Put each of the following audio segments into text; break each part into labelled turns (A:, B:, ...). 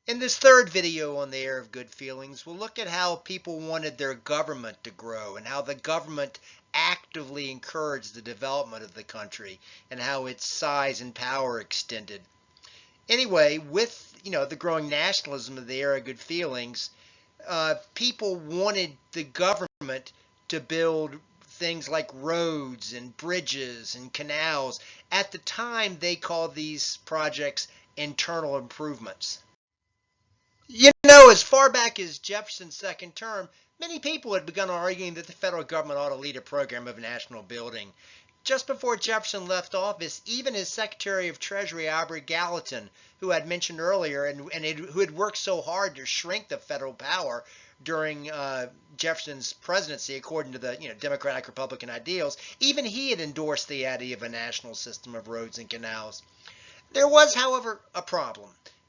A: In this third video on the Air of Good Feelings, we'll look at how people wanted their government to grow and how the government actively encouraged the development of the country and how its size and power extended. Anyway, with the growing nationalism of the Era of Good Feelings, people wanted the government to build things like roads and bridges and canals. At the time, they called these projects internal improvements. As far back as Jefferson's second term, many people had begun arguing that the federal government ought to lead a program of national building. Just before Jefferson left office, even his Secretary of Treasury, Albert Gallatin, who I had mentioned earlier who had worked so hard to shrink the federal power during Jefferson's presidency, according to the Democratic Republican ideals, even he had endorsed the idea of a national system of roads and canals. There was, however, a problem.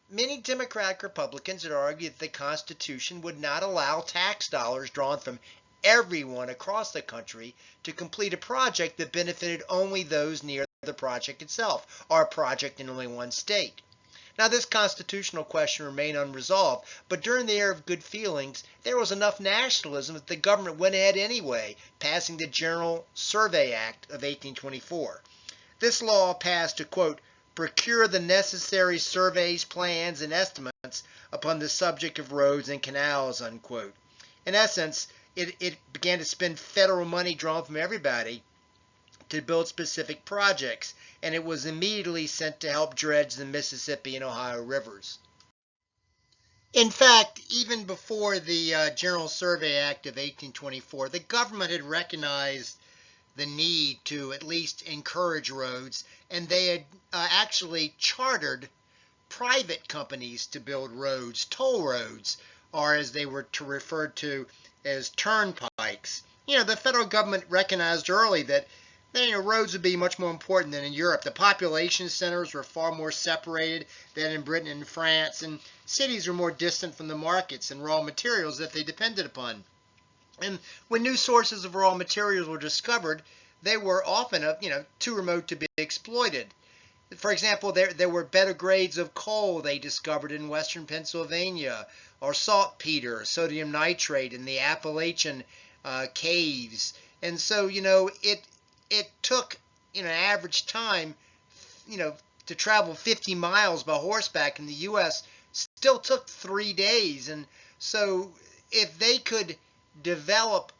A: Many Democratic Republicans had argued that the Constitution would not allow tax dollars drawn from everyone across the country to complete a project that benefited only those near the project itself, or a project in only one state. Now, this constitutional question remained unresolved, but during the Era of Good Feelings, there was enough nationalism that the government went ahead anyway, passing the General Survey Act of 1824. This law passed to, quote, procure the necessary surveys, plans, and estimates upon the subject of roads and canals, unquote. In essence, it began to spend federal money drawn from everybody to build specific projects, and it was immediately sent to help dredge the Mississippi and Ohio rivers. In fact, even before the General Survey Act of 1824, the government had recognized the need to at least encourage roads, and they had actually chartered private companies to build roads, toll roads, or as they were referred to as turnpikes. The federal government recognized early that roads would be much more important than in Europe. The population centers were far more separated than in Britain and France, and cities were more distant from the markets and raw materials that they depended upon. And when new sources of raw materials were discovered, they were often too remote to be exploited. For example, there were better grades of coal they discovered in western Pennsylvania, or saltpeter, sodium nitrate in the Appalachian caves. And so, it took, average time, to travel 50 miles by horseback in the U.S. still took 3 days. And so if they could develop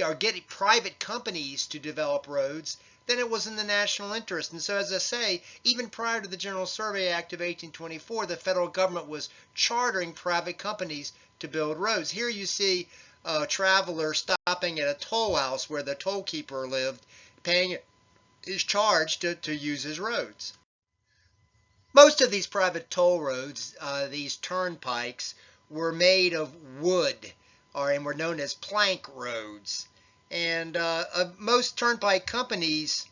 A: or get private companies to develop roads, then it was in the national interest. And so, as I say, even prior to the General Survey Act of 1824, the federal government was chartering private companies to build roads. Here you see a traveler stopping at a toll house where the toll keeper lived, paying his charge to use his roads. Most of these private toll roads, these turnpikes, were made of wood, and were known as plank roads. And most turnpike companies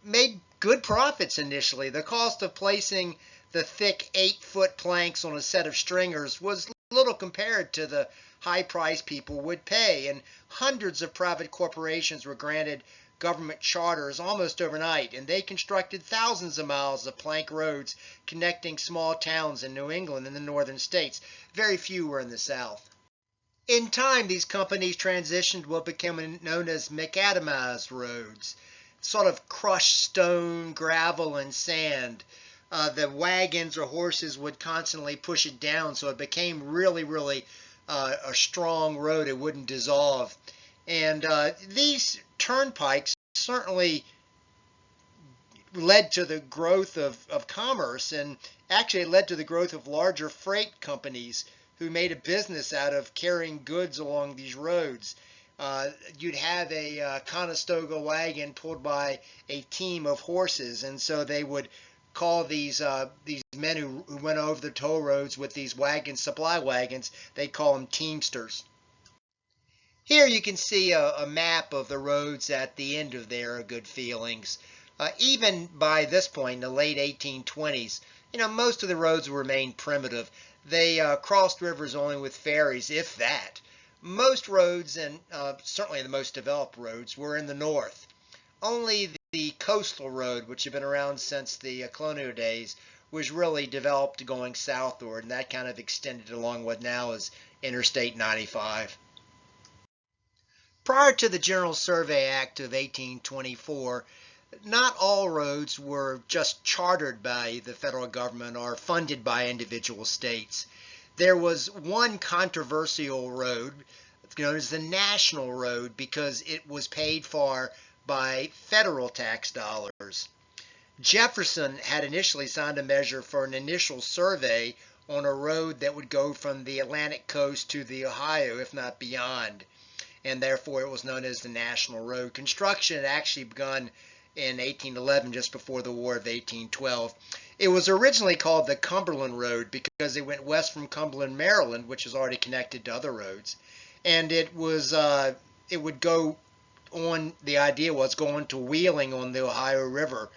A: made good profits initially. The cost of placing the thick 8-foot planks on a set of stringers was little compared to the high price people would pay, and hundreds of private corporations were granted government charters almost overnight, and they constructed thousands of miles of plank roads connecting small towns in New England and the northern states. Very few were in the South. In time, these companies transitioned to what became known as macadamized roads, sort of crushed stone, gravel, and sand. The wagons or horses would constantly push it down, so it became really a strong road. It wouldn't dissolve. And these turnpikes certainly led to the growth of commerce, and actually led to the growth of larger freight companies who made a business out of carrying goods along these roads. You'd have a Conestoga wagon pulled by a team of horses, and so they would call these men who went over the toll roads with these wagons, supply wagons, they call them teamsters. Here you can see a map of the roads at the end of their Good Feelings. Even by this point, in the late 1820s, most of the roads remained primitive. They crossed rivers only with ferries, if that. Most roads, and certainly the most developed roads, were in the north. Only the coastal road, which had been around since the colonial days, was really developed going southward, and that kind of extended along what now is Interstate 95. Prior to the General Survey Act of 1824, not all roads were just chartered by the federal government or funded by individual states. There was one controversial road known as the National Road because it was paid for by federal tax dollars. Jefferson had initially signed a measure for an initial survey on a road that would go from the Atlantic coast to the Ohio, if not beyond, and therefore it was known as the National Road. Construction had actually begun in 1811, just before the War of 1812. It was originally called the Cumberland Road because it went west from Cumberland, Maryland, which is already connected to other roads, and it would go on. The idea was going to Wheeling on the Ohio River.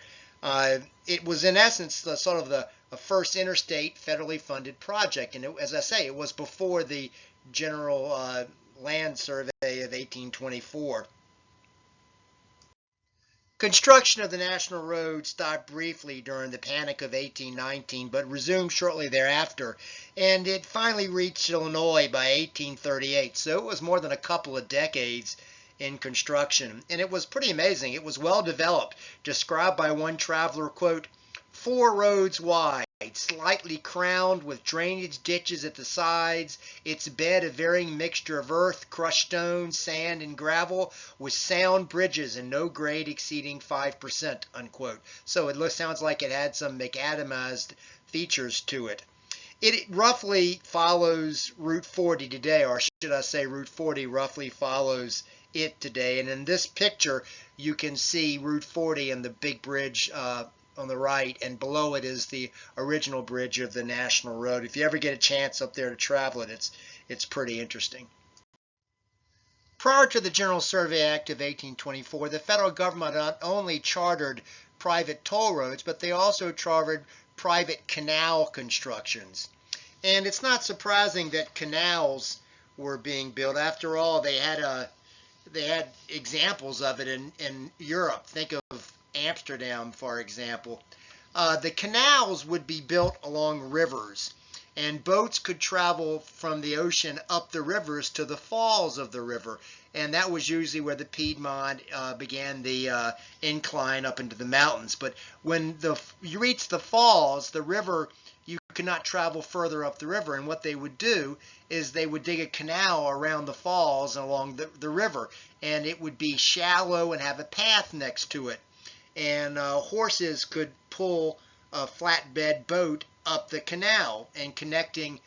A: It was in essence sort of the first interstate federally funded project, and as I say, it was before the General Land Survey of 1824. Construction of the National Road stopped briefly during the Panic of 1819, but resumed shortly thereafter, and it finally reached Illinois by 1838, so it was more than a couple of decades in construction, and it was pretty amazing. It was well developed, described by one traveler, quote, 4 roads wide, slightly crowned with drainage ditches at the sides, its bed a varying mixture of earth, crushed stone, sand, and gravel, with sound bridges and no grade exceeding 5%, unquote. So it sounds like it had some macadamized features to it. It roughly follows Route 40 today, or should I say Route 40 roughly follows it today. And in this picture, you can see Route 40 and the big bridge on the right, and below it is the original bridge of the National Road. If you ever get a chance up there to travel it, it's pretty interesting. Prior to the General Survey Act of 1824, the federal government not only chartered private toll roads, but they also chartered private canal constructions. And it's not surprising that canals were being built. After all, they had examples of it in Europe. Think of Amsterdam, for example. The canals would be built along rivers, and boats could travel from the ocean up the rivers to the falls of the river, and that was usually where the Piedmont began the incline up into the mountains. But when you reach the falls, the river, you could not travel further up the river, and what they would do is they would dig a canal around the falls and along the river, and it would be shallow and have a path next to it. And horses could pull a flatbed boat up the canal and connecting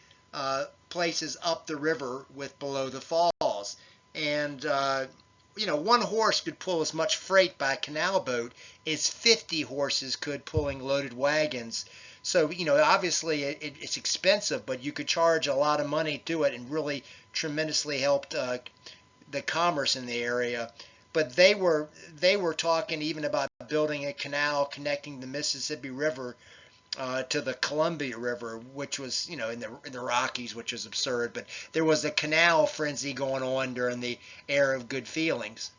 A: places up the river with below the falls. And, one horse could pull as much freight by a canal boat as 50 horses could pulling loaded wagons. So, obviously it's expensive, but you could charge a lot of money to it and really tremendously helped the commerce in the area. But they were talking even about building a canal connecting the Mississippi River to the Columbia River, which was, in the Rockies, which is absurd. But there was a canal frenzy going on during the era of good feelings.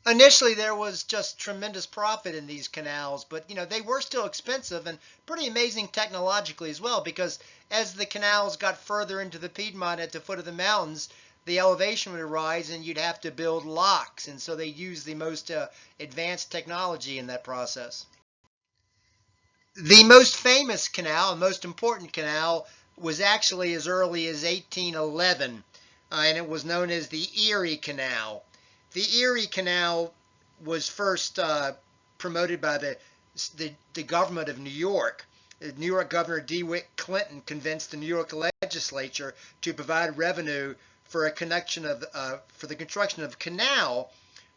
A: Initially, there was just tremendous profit in these canals, but they were still expensive and pretty amazing technologically as well, because as the canals got further into the Piedmont at the foot of the mountains, the elevation would rise and you'd have to build locks, and so they used the most advanced technology in that process. The most famous canal, and most important canal, was actually as early as 1811, and it was known as the Erie Canal. The Erie Canal was first promoted by the government of New York. New York Governor DeWitt Clinton convinced the New York legislature to provide revenue for the construction of a canal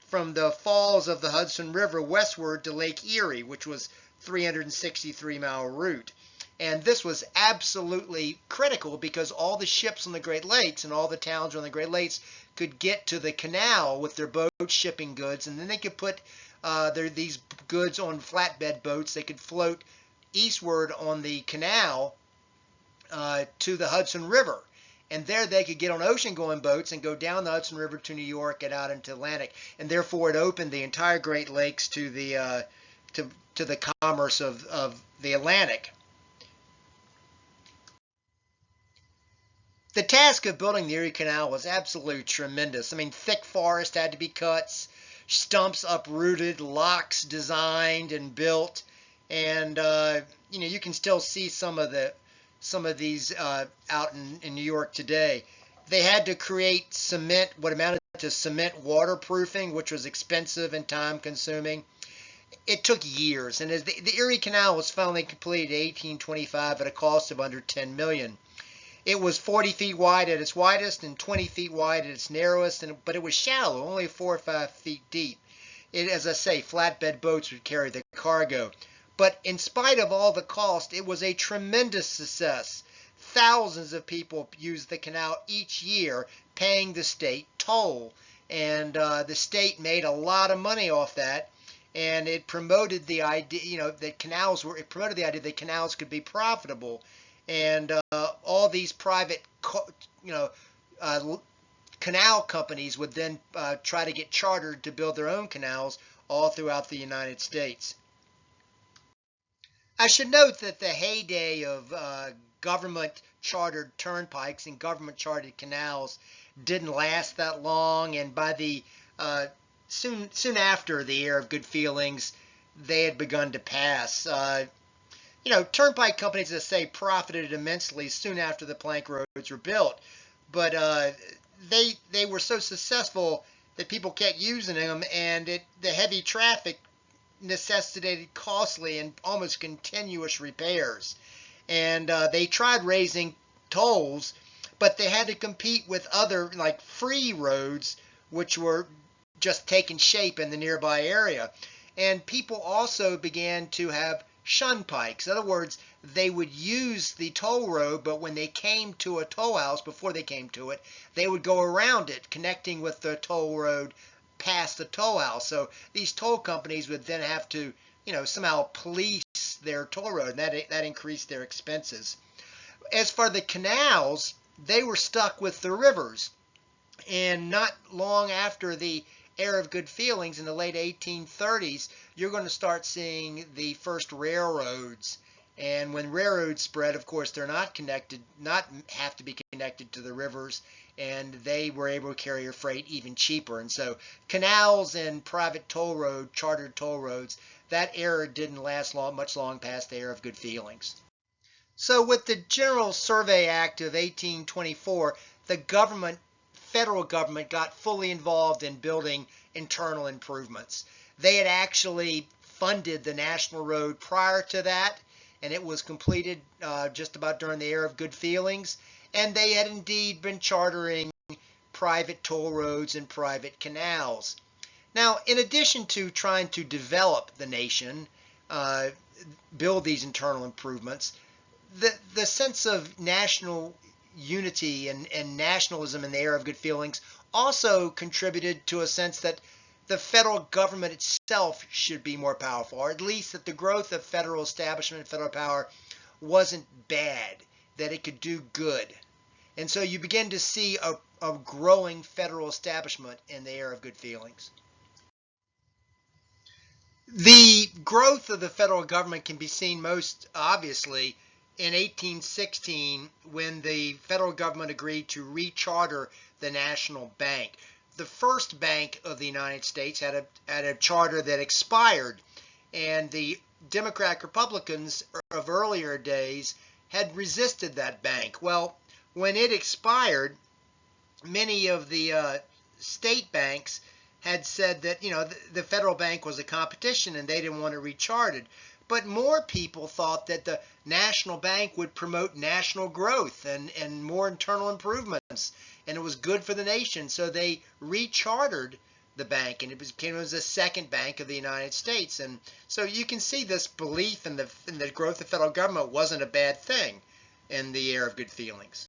A: from the falls of the Hudson River westward to Lake Erie, which was 363-mile route. And this was absolutely critical because all the ships on the Great Lakes and all the towns on the Great Lakes could get to the canal with their boats shipping goods, and then they could put these goods on flatbed boats. They could float eastward on the canal to the Hudson River. And there they could get on ocean-going boats and go down the Hudson River to New York and out into Atlantic. And therefore it opened the entire Great Lakes to the to the commerce of the Atlantic. The task of building the Erie Canal was absolutely tremendous. I mean, thick forest had to be cut, stumps uprooted, locks designed and built, and you can still see some of these out in New York today. They had to create cement, what amounted to cement waterproofing, which was expensive and time consuming. It took years, and as the Erie Canal was finally completed in 1825 at a cost of under $10 million. It was 40 feet wide at its widest and 20 feet wide at its narrowest, but it was shallow, only 4 or 5 feet deep. As I say, flatbed boats would carry the cargo. But in spite of all the cost, it was a tremendous success. Thousands of people used the canal each year, paying the state toll. And the state made a lot of money off that. And it promoted the idea, that canals could be profitable. And all these private, canal companies would then try to get chartered to build their own canals all throughout the United States. I should note that the heyday of government chartered turnpikes and government chartered canals didn't last that long, and by the soon after the era of good feelings, they had begun to pass. Turnpike companies, as I say, profited immensely soon after the plank roads were built, but they were so successful that people kept using them, and the heavy traffic necessitated costly and almost continuous repairs. And they tried raising tolls, but they had to compete with other, like, free roads, which were just taking shape in the nearby area. And people also began to have shunpikes. In other words, they would use the toll road, but when they came to a toll house, before they came to it, they would go around it, connecting with the toll road past the toll house. So these toll companies would then have to, somehow police their toll road, and that increased their expenses. As for the canals, they were stuck with the rivers. And not long after the era of good feelings in the late 1830s, you're going to start seeing the first railroads. And when railroads spread, of course, they're not have to be connected to the rivers, and they were able to carry your freight even cheaper. And so canals and private chartered toll roads, that era didn't last much long past the era of good feelings. So with the General Survey Act of 1824, the federal government got fully involved in building internal improvements. They had actually funded the national road prior to that, and it was completed just about during the era of good feelings. And they had indeed been chartering private toll roads and private canals. Now, in addition to trying to develop the nation, build these internal improvements, the sense of national unity and nationalism in the era of good feelings also contributed to a sense that the federal government itself should be more powerful, or at least that the growth of federal establishment and federal power wasn't bad, that it could do good. And so you begin to see a growing federal establishment in the era of good feelings. The growth of the federal government can be seen most obviously in 1816, when the federal government agreed to recharter the National Bank. The first bank of the United States had a charter that expired, and the Democratic Republicans of earlier days had resisted that bank. Well, when it expired, many of the state banks had said that the federal bank was a competition and they didn't want it rechartered. But more people thought that the national bank would promote national growth and more internal improvements, and it was good for the nation. So they rechartered the bank, and it became the second bank of the United States. And so you can see this belief in the growth of the federal government wasn't a bad thing in the era of good feelings.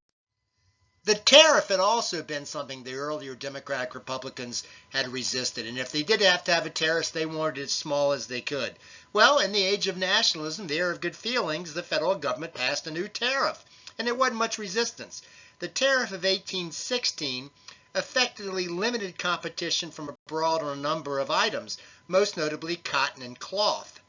A: The tariff had also been something the earlier Democratic Republicans had resisted, and if they did have to have a tariff, they wanted it as small as they could. Well, in the age of nationalism, the era of good feelings, the federal government passed a new tariff, and there wasn't much resistance. The tariff of 1816 effectively limited competition from abroad on a number of items, most notably cotton and cloth.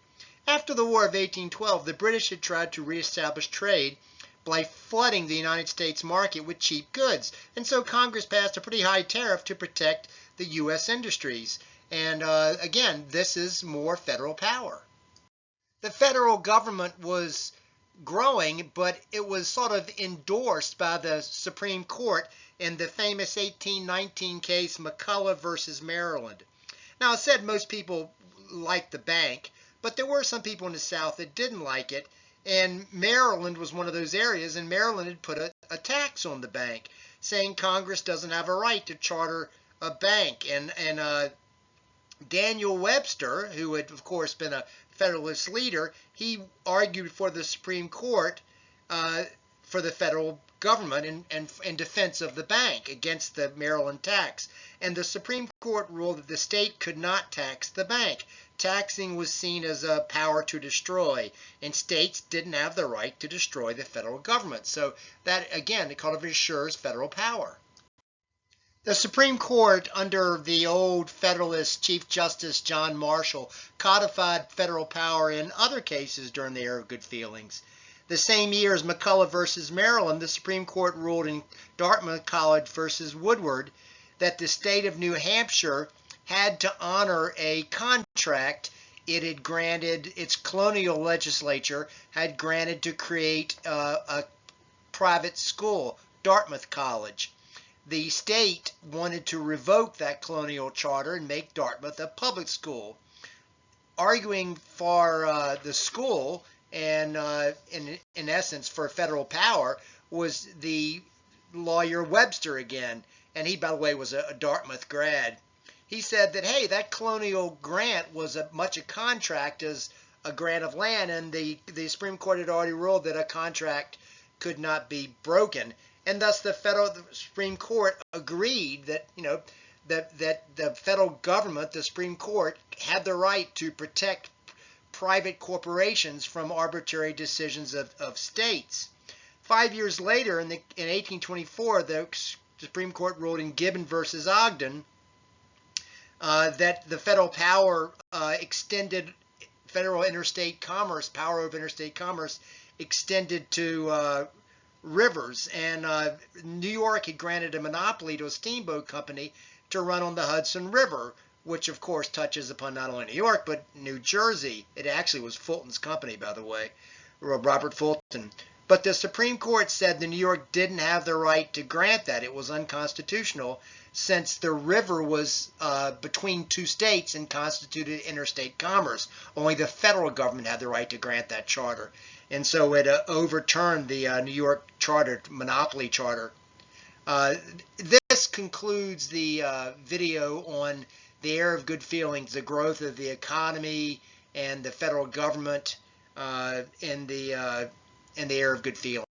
A: After the War of 1812, the British had tried to reestablish trade by flooding the United States market with cheap goods. And so Congress passed a pretty high tariff to protect the U.S. industries. And again, this is more federal power. The federal government was growing, but it was sort of endorsed by the Supreme Court in the famous 1819 case McCulloch versus Maryland. Now, I said most people liked the bank, but there were some people in the South that didn't like it, and Maryland was one of those areas, and Maryland had put a tax on the bank, saying Congress doesn't have a right to charter a bank. And Daniel Webster, who had, of course, been a Federalist leader, he argued for the Supreme Court for the federal government in defense of the bank against the Maryland tax. And the Supreme Court ruled that the state could not tax the bank. Taxing was seen as a power to destroy, and states didn't have the right to destroy the federal government. So that, again, it kind of assures federal power. The Supreme Court, under the old Federalist Chief Justice John Marshall, codified federal power in other cases during the era of good feelings. The same year as McCulloch versus Maryland, the Supreme Court ruled in Dartmouth College versus Woodward that the state of New Hampshire had to honor a contract it had granted, its colonial legislature had granted to create a private school, Dartmouth College. The state wanted to revoke that colonial charter and make Dartmouth a public school. Arguing for the school and in essence for federal power was the lawyer Webster again, and he, by the way, was a Dartmouth grad. He said that, hey, that colonial grant was much a contract as a grant of land, and the Supreme Court had already ruled that a contract could not be broken. And thus the Supreme Court agreed that, that the federal government, the Supreme Court, had the right to protect private corporations from arbitrary decisions of states. 5 years later, in 1824, the Supreme Court ruled in Gibbon versus Ogden that the federal power extended federal interstate commerce, power over interstate commerce extended to rivers, and New York had granted a monopoly to a steamboat company to run on the Hudson River, which of course touches upon not only New York but New Jersey. It actually was Fulton's company, by the way, Robert Fulton. But the Supreme Court said that New York didn't have the right to grant that. It was unconstitutional since the river was between two states and constituted interstate commerce. Only the federal government had the right to grant that charter. And so it overturned the New York charter, monopoly charter. This concludes the video on the era of good feelings, the growth of the economy and the federal government in the era of good feelings.